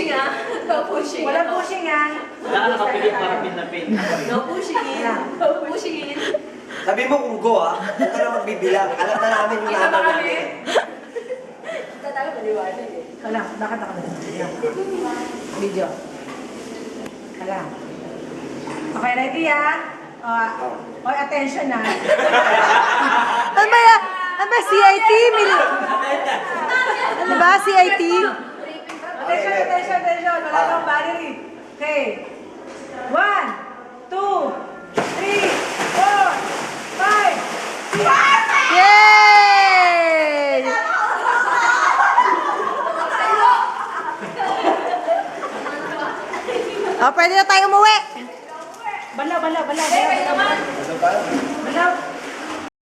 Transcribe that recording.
pushing ah. No pushing. Walang pushing ah. Wala ka nakapili para pin na pin. No pushing in. No pushing in. Sabi mo kung go ah, huwag ka na magbibilang. Alam na namin yung Kita ba number kami? namin. Kita tayo maliwanag eh. Kala, bakit ako na? Video. Kala. Okay, ready ah? Oy, attention ah. Ano ba yan? Ano ba, CIT? Ano ba, CIT? Attention, attention, attention. Wala kang battery. Okay. 1, 2, 3, 4, 5, 6. Yay! Oh, pwede na tayo umuwi. Bala, bala, bala. Kayo naman. Ano ba?